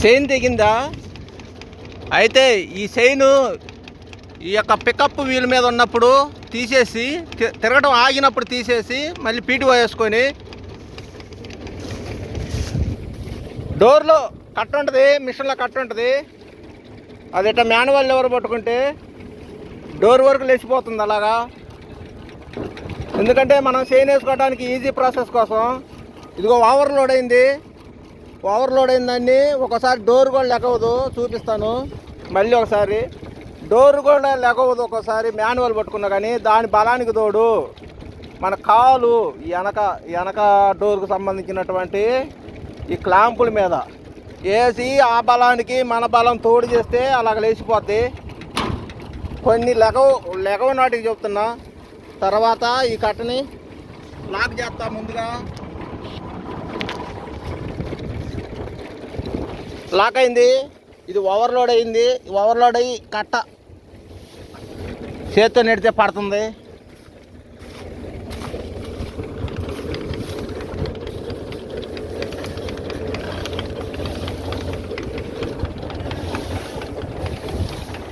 Chain తెగిందా? అయితే ఈ chain ఈ యొక్క పికప్ వీల్ మీద ఉన్నప్పుడు తీసేసి, తిరగడం ఆగినప్పుడు తీసేసి మళ్ళీ పీటీఓ వేసుకొని, డోర్లో కట్ ఉంటుంది, మిషన్లో కట్ ఉంటుంది, అది ఇట్లా మాన్యువల్ ఎవరు పట్టుకుంటే డోర్ వరకు లేచిపోతుంది అలాగా. ఎందుకంటే మనం చైన్ వేసుకోవడానికి ఈజీ ప్రాసెస్ కోసం. ఇదిగో ఓవర్లోడ్ అయింది, ఓవర్లోడ్ అయిందాన్ని ఒకసారి డోర్ కూడా లెగవదు, చూపిస్తాను మళ్ళీ ఒకసారి. డోర్ కూడా లెగవదు ఒకసారి మాన్యువల్ పట్టుకున్నా కానీ, దాని బలానికి తోడు మన కాలు వెనక డోర్కు సంబంధించినటువంటి ఈ క్లాంపుల మీద వేసి ఆ బలానికి మన బలం తోడు చేస్తే అలాగ లేచిపోద్ది. కొన్ని లెగవ నాటికి చెప్తున్నా. తర్వాత ఈ కట్టని లాక్ చేస్తా. ముందుగా లాక్ అయింది, ఇది ఓవర్లోడ్ అయింది. ఓవర్లోడ్ అయ్యి కట్ట చేత్తో నెడితే పడుతుంది.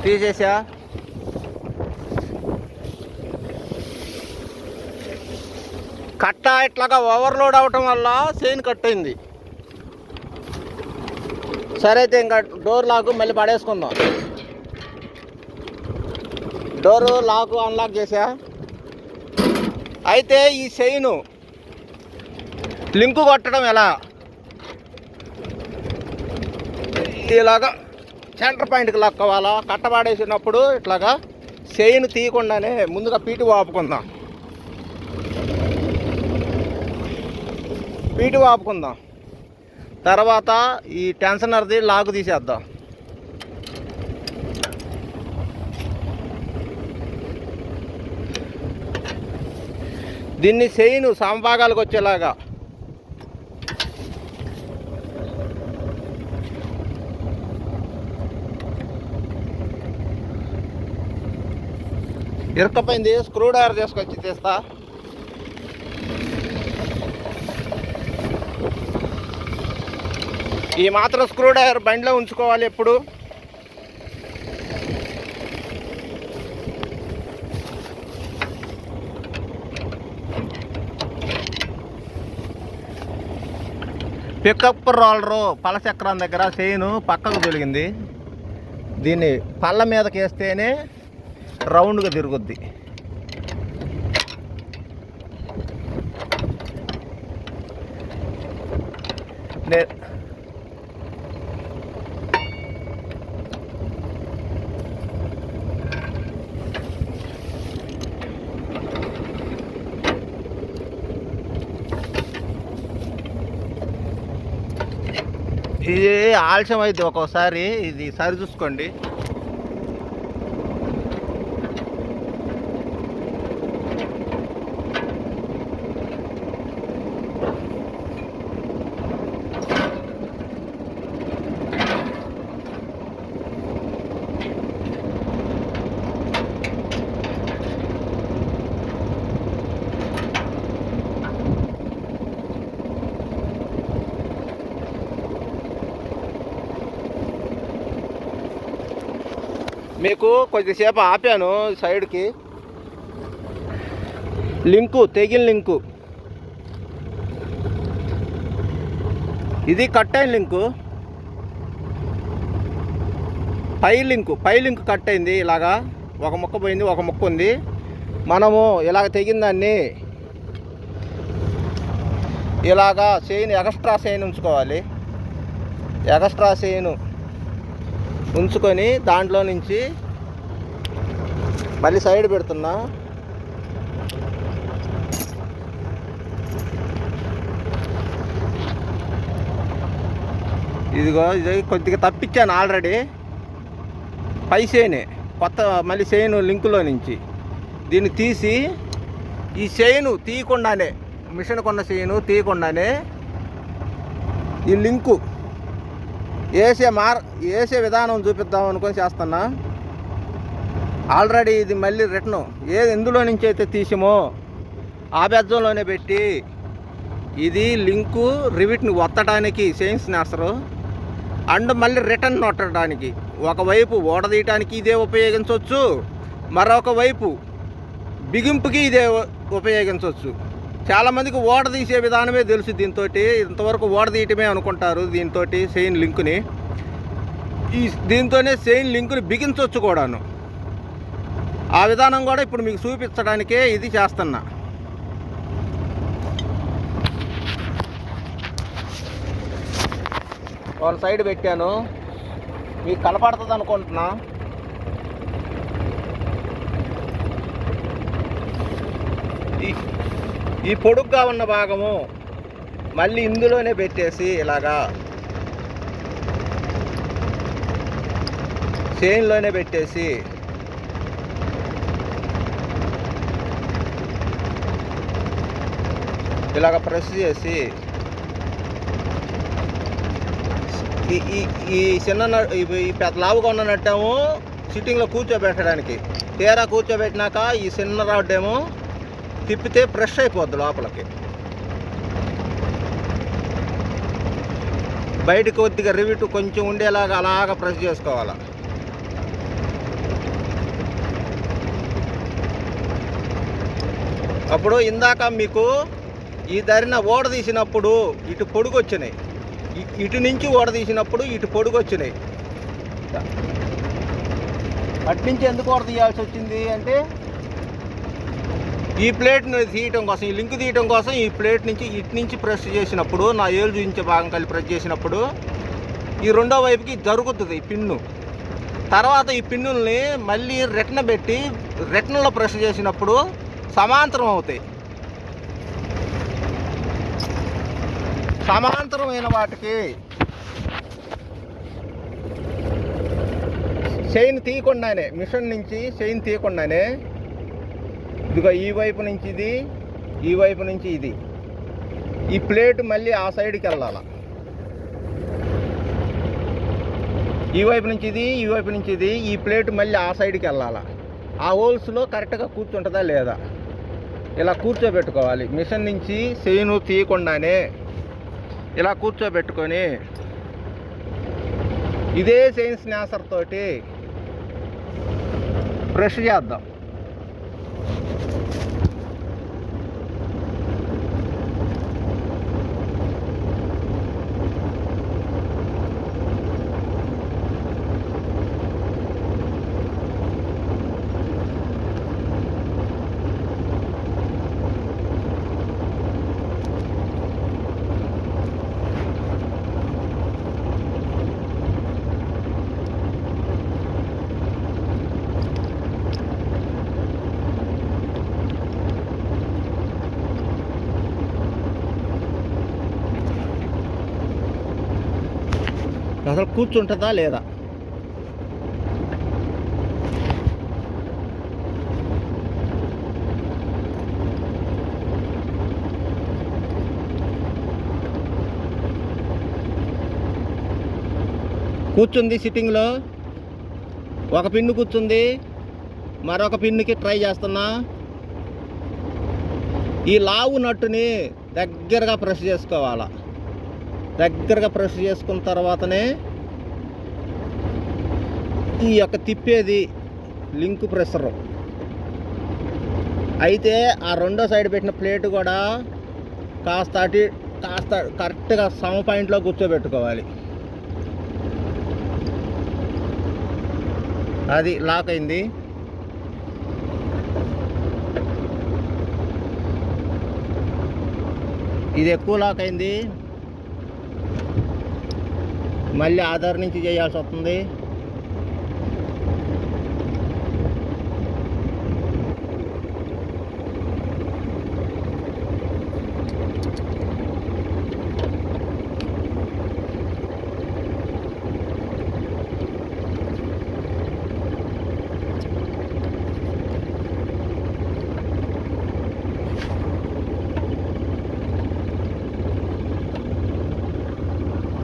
తీసేసా. కట్ట ఇట్లాగా ఓవర్లోడ్ అవటం వల్ల చైన్ కట్ అయింది. సరే అయితే ఇంకా డోర్ లాక్ మళ్ళీ పడేసుకుందాం. డోరు లాక్ అన్లాక్ చేసా. అయితే ఈ చైను లింకు కొట్టడం ఎలా? ఇలాగా సెంటర్ పాయింట్కి లాక్కోవాలా. కట్టబాడేసినప్పుడు ఇట్లాగా చైన్ తీయకుండానే ముందుగా పీటీఓ ఆపుకుందాం. పీటీఓ ఆపుకుందాం. తర్వాత ఈ టెన్షనర్ది లాక్ తీసేద్దాం. దీన్ని చైన్ సమభాగాలకు వచ్చేలాగా ఇరక్కపోయింది, స్క్రూ డ్రైవర్ తీసుకొచ్చి తీస్తా. ఈ మాత్రం స్క్రూ డ్రైవర్ బండిలో ఉంచుకోవాలి ఎప్పుడు. పికప్ రోలరు పలచక్రం దగ్గర చైను పక్కకు తొలిగింది. దీన్ని పళ్ళ మీదకి వేస్తేనే రౌండ్గా తిరుగుద్ది. ఇది ఆలస్యం అయితే ఒక్కోసారి ఇది సరి చూసుకోండి. మీకు కొద్దిసేపు ఆపాను సైడ్కి. లింకు తెగిన లింకు ఇది, కట్ అయిన లింకు. పై లింకు కట్ అయింది. ఇలాగా ఒక ముక్క పోయింది, ఒక ముక్క ఉంది. మనము ఇలాగ తెగిందాన్ని ఇలాగా చైన్ ఎక్స్ట్రా చైన్ ఉంచుకోవాలి. ఎక్స్ట్రా చైన్ ఉంచుకొని దాంట్లో నుంచి మళ్ళీ సైడ్ పెడుతున్నా. ఇదిగో ఇది కొద్దిగా తప్పించాను ఆల్రెడీ. పై చైనే కొత్త మళ్ళీ చైన్ లింకులో నుంచి దీన్ని తీసి, ఈ చైను తీయకుండానే, మిషన్ కొన్న చైను తీయకుండానే ఈ లింకు వేసే విధానం చూపిద్దాం అనుకొని చేస్తున్నా. ఆల్రెడీ ఇది మళ్ళీ రిటర్ను ఎందులో నుంచి అయితే తీసామో ఆ బెజ్జంలోనే పెట్టి, ఇది లింకు రివిట్ని ఒత్తడానికి చైన్స్ నేస్తారు. అండ్ మళ్ళీ రిటర్న్ నొట్టడానికి ఒకవైపు ఓడదీయటానికి ఇదే ఉపయోగించవచ్చు, మరొక వైపు బిగింపుకి ఇదే ఉపయోగించవచ్చు. చాలామందికి ఓడ తీసే విధానమే తెలుసు. ఇంతవరకు ఓడ తీయటమే అనుకుంటారు. దీంతో చైన్ లింకుని దీంతోనే చైన్ లింకుని బిగించవచ్చు కూడాను. ఆ విధానం కూడా ఇప్పుడు మీకు చూపించడానికే ఇది చేస్తున్నా. వాళ్ళ సైడ్ పెట్టాను, మీకు కనపడుతుంది అనుకుంటున్నా. ఈ పొడుగ్గా ఉన్న భాగము మళ్ళీ ఇందులోనే పెట్టేసి ఇలాగా చైన్లోనే పెట్టేసి ఇలాగ ప్రెస్ చేసి ఈ చిన్న ఈ పెద్ద లావుగా ఉన్న నట్టేమో సిట్టింగ్లో కూర్చోబెట్టడానికి, తీరా కూర్చోబెట్టినాక ఈ చిన్న రాడ్ ఏమో తిప్పితే ప్రెష్ అయిపోద్ది లోపలికి. బయటకు కొద్దిగా రివిట్ కొంచెం ఉండేలాగా అలాగా ప్రెస్ చేసుకోవాలి. అప్పుడు ఇందాక మీకు ఈ దారిన ఓడ తీసినప్పుడు ఇటు పొడుగు వచ్చినాయి, ఇటు నుంచి ఓడ తీసినప్పుడు ఇటు పొడుగు వచ్చినాయి. అటు నుంచి ఎందుకు ఓడ తీయాల్సి వచ్చింది అంటే ఈ ప్లేట్ను తీయటం కోసం, ఈ లింక్ తీయటం కోసం ఈ ప్లేట్ నుంచి ఇటు నుంచి ప్రెస్ చేసినప్పుడు, నా ఏలు చూపించే భాగం కలిపి ప్రెస్ చేసినప్పుడు ఈ రెండో వైపుకి జరుగుతుంది ఈ పిన్ను. తర్వాత ఈ పిన్నుల్ని మళ్ళీ రిటర్న్ పెట్టి రిటర్న్లో ప్రెస్ చేసినప్పుడు సమాంతరం అవుతాయి. సమాంతరమైన వాటికి చైన్ తీయకుండానే, మిషన్ నుంచి చైన్ తీయకుండానే ఇదిగో ఈ వైపు నుంచి ఇది, ఈ వైపు నుంచి ఇది, ఈ ప్లేట్ మళ్ళీ ఆ సైడ్కి వెళ్ళాలి. ఈ వైపు నుంచి ఇది, ఈ వైపు నుంచి ఇది, ఈ ప్లేట్ మళ్ళీ ఆ సైడ్కి వెళ్ళాలి. ఆ హోల్స్లో కరెక్ట్గా కూర్చుంటుందా లేదా ఇలా కూర్చోబెట్టుకోవాలి. మిషన్ నుంచి చైన్ తీయకుండానే ఇలా కూర్చోబెట్టుకొని ఇదే చైన్ స్నాసర్ తోటి ప్రెస్ చేద్దాం. అసలు కూర్చుంటుందా లేదా కూర్చుంది. సిట్టింగ్లో ఒక పిన్ను కూర్చుంది, మరొక పిన్నుకి ట్రై చేస్తున్నా. ఈ లావు నట్టుని దగ్గరగా ప్రెస్ చేసుకోవాలి. దగ్గరగా ప్రెస్ చేసుకున్న తర్వాతనే ఈ యొక్క తిప్పేది లింక్ ప్రెషరు. అయితే ఆ రెండో సైడ్ పెట్టిన ప్లేట్ కూడా కాస్త కరెక్ట్గా సమ పాయింట్లో కూర్చోబెట్టుకోవాలి. అది లాక్ అయింది. ఇది ఎక్కువ లాక్ అయింది, మళ్ళీ ఆధార్ నుంచి చేయాల్సి వస్తుంది.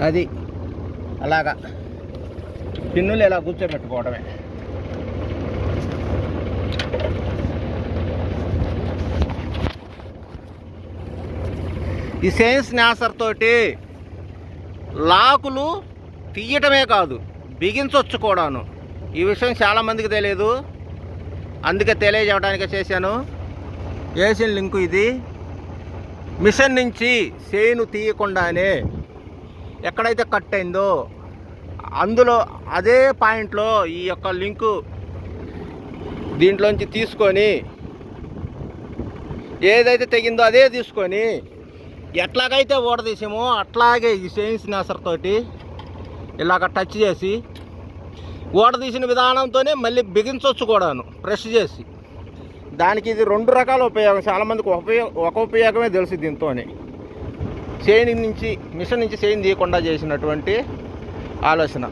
అది అలాగా పిన్నులు ఇలా కూర్చోబెట్టుకోవడమే. ఈ చైన్ స్నాసర్ తోటి లాకులు తీయటమే కాదు బిగించవచ్చు కూడాను. ఈ విషయం చాలామందికి తెలియదు, అందుకే తెలియజేయడానికే చేశాను. వేసిన లింకు ఇది. మిషన్ నుంచి చైన్ తీయకుండానే ఎక్కడైతే కట్ అయిందో అందులో అదే పాయింట్లో ఈ యొక్క లింకు దీంట్లోంచి తీసుకొని ఏదైతే తెగిందో అదే తీసుకొని ఎట్లాగైతే ఊడదీసామో అట్లాగే ఈ చైన్ స్నాసర్ తోటి ఇలాగ టచ్ చేసి ఊడదీసిన విధానంతోనే మళ్ళీ బిగించవచ్చు కూడాను ప్రెస్ చేసి. దానికి ఇది 2 రకాల ఉపయోగం. చాలామందికి ఒక ఉపయోగమే తెలుసు దీంతో. చైన్ నుంచి మిషన్ నుంచి చైన్ తీయకుండా చేసినటువంటి ఆలోచన.